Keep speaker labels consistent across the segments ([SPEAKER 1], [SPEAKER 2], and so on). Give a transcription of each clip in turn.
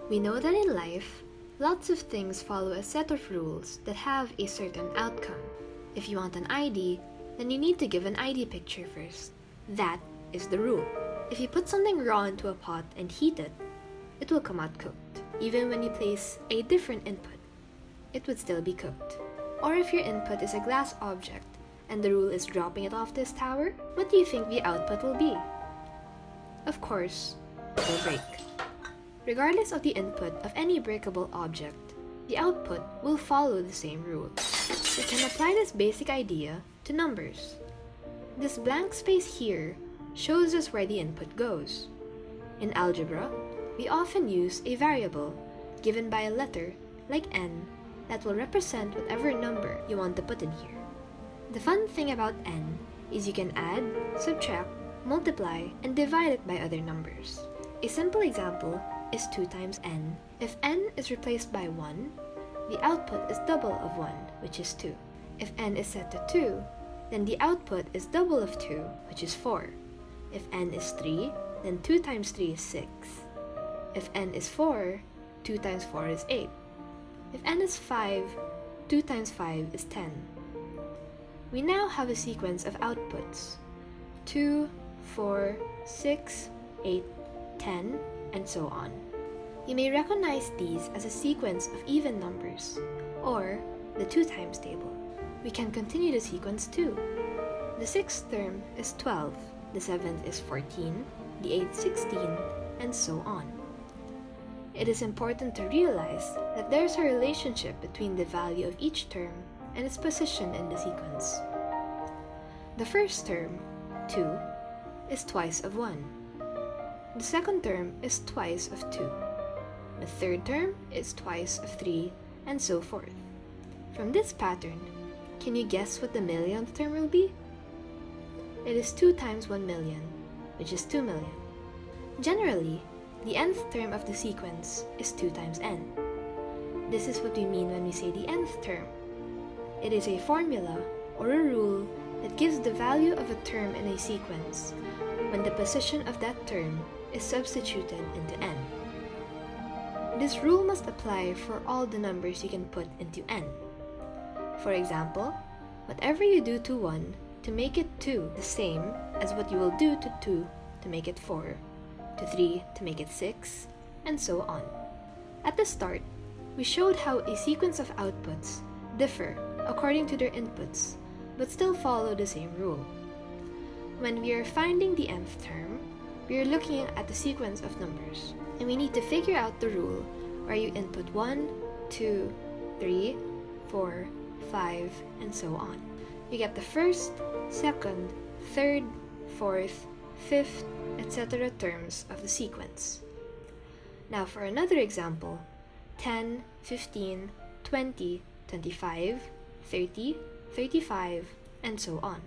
[SPEAKER 1] We know that in life, lots of things follow a set of rules that have a certain outcome. If you want an ID, then you need to give an ID picture first. That is the rule. If you put something raw into a pot and heat it, it will come out cooked. Even when you place a different input, it would still be cooked. Or if your input is a glass object and the rule is dropping it off this tower, what do you think the output will be? Of course, it will break. Regardless of the input of any breakable object, the output will follow the same rule. We can apply this basic idea to numbers. This blank space here shows us where the input goes. In algebra, we often use a variable given by a letter like n that will represent whatever number you want to put in here. The fun thing about n is you can add, subtract, multiply, and divide it by other numbers. A simple example is 2 times n. If n is replaced by 1, the output is double of 1, which is 2. If n is set to 2, then the output is double of 2, which is 4. If n is 3, then 2 times 3 is 6. If n is 4, 2 times 4 is 8. If n is 5, 2 times 5 is 10. We now have a sequence of outputs: 2, 4, 6, 8, 10, and so on. You may recognize these as a sequence of even numbers, or the 2 times table. We can continue the sequence too. The 6th term is 12, the 7th is 14, the 8th 16, and so on. It is important to realize that there is a relationship between the value of each term and its position in the sequence. The first term, 2, is twice of 1. The second term is twice of 2. The third term is twice of 3, and so forth. From this pattern, can you guess what the millionth term will be? It is 2 times 1 million, which is 2 million. Generally, the nth term of the sequence is 2 times n. This is what we mean when we say the nth term. It is a formula or a rule that gives the value of a term in a sequence when the position of that term is substituted into n. This rule must apply for all the numbers you can put into n. For example, whatever you do to 1 to make it 2, the same as what you will do to 2 to make it 4, to 3 to make it 6, and so on. At the start, we showed how a sequence of outputs differ according to their inputs, but still follow the same rule. When we are finding the nth term, we are looking at the sequence of numbers, and we need to figure out the rule where you input 1, 2, 3, 4, 5, and so on. You get the first, second, third, fourth, fifth, etc. terms of the sequence. Now for another example, 10, 15, 20, 25, 30, 35, and so on.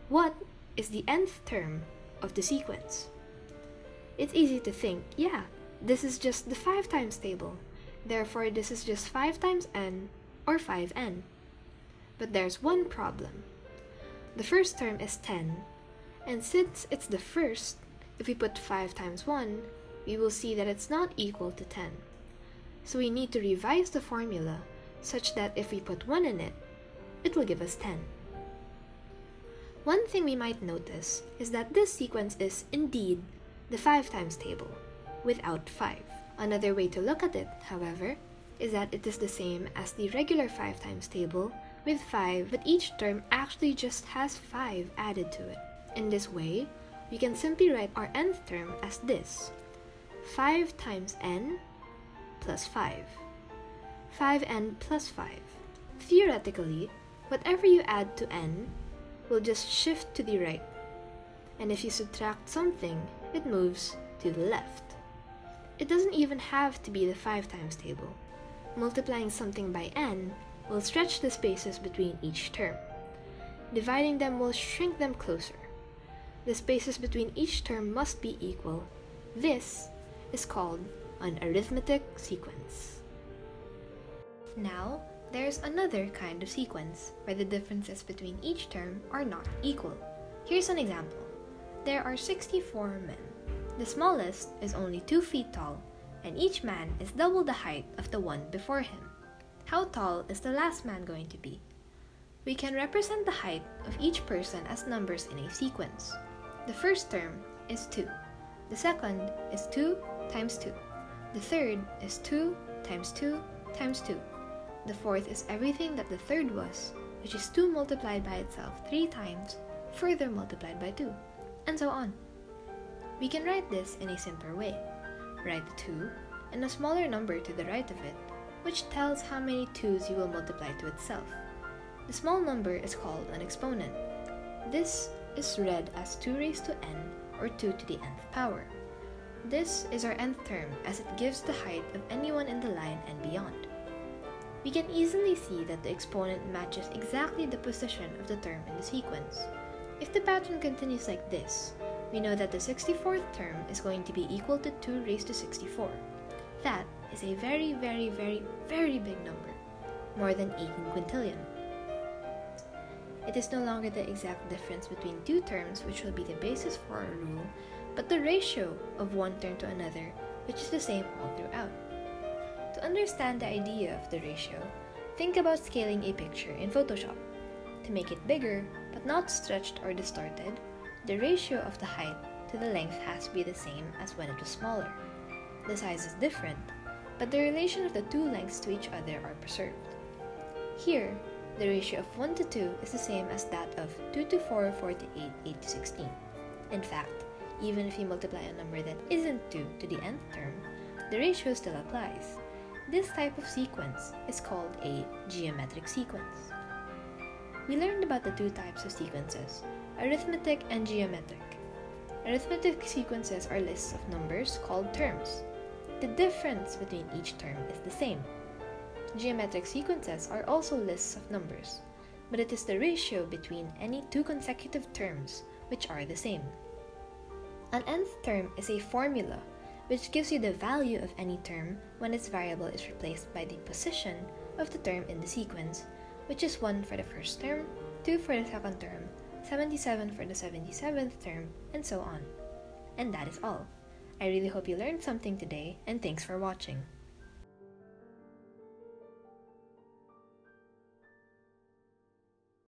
[SPEAKER 1] What is the nth term of the sequence? It's easy to think, yeah, this is just the 5 times table, therefore this is just 5 times n or 5n. But there's one problem. The first term is 10, and since it's the first, if we put 5 times 1, we will see that it's not equal to 10. So we need to revise the formula such that if we put 1 in it, it will give us 10. One thing we might notice is that this sequence is indeed the 5 times table, without 5. Another way to look at it, however, is that it is the same as the regular 5 times table with 5, but each term actually just has 5 added to it. In this way, we can simply write our nth term as this: 5 times n plus 5. 5n plus 5. Theoretically, whatever you add to n will just shift to the right, and if you subtract something, it moves to the left. It doesn't even have to be the 5 times table. Multiplying something by n will stretch the spaces between each term. Dividing them will shrink them closer. The spaces between each term must be equal. This is called an arithmetic sequence. Now, there's another kind of sequence where the differences between each term are not equal. Here's an example. There are 64 men. The smallest is only 2 feet tall and each man is double the height of the one before him. How tall is the last man going to be? We can represent the height of each person as numbers in a sequence. The first term is 2. The second is 2 times 2. The third is 2 times 2 times 2. The fourth is everything that the third was, which is 2 multiplied by itself 3 times, further multiplied by 2, and so on. We can write this in a simpler way. Write the 2 and a smaller number to the right of it, which tells how many 2's you will multiply to itself. The small number is called an exponent. This is read as 2 raised to n, or 2 to the nth power. This is our nth term as it gives the height of anyone in the line and beyond. We can easily see that the exponent matches exactly the position of the term in the sequence. If the pattern continues like this, we know that the 64th term is going to be equal to 2 raised to 64. That is a very, very, very, very big number, more than 18 quintillion. It is no longer the exact difference between two terms which will be the basis for our rule, but the ratio of one term to another, which is the same all throughout. To understand the idea of the ratio, think about scaling a picture in Photoshop. To make it bigger, but not stretched or distorted, the ratio of the height to the length has to be the same as when it was smaller. The size is different, but the relation of the two lengths to each other are preserved. Here, the ratio of 1 to 2 is the same as that of 2 to 4, 4 to 8, 8 to 16. In fact, even if you multiply a number that isn't 2 to the nth term, the ratio still applies. This type of sequence is called a geometric sequence. We learned about the two types of sequences, arithmetic and geometric. Arithmetic sequences are lists of numbers called terms. The difference between each term is the same. Geometric sequences are also lists of numbers, but it is the ratio between any two consecutive terms which are the same. An nth term is a formula which gives you the value of any term when its variable is replaced by the position of the term in the sequence, which is 1 for the first term, 2 for the second term, 77 for the 77th term, and so on. And that is all. I really hope you learned something today, and thanks for watching.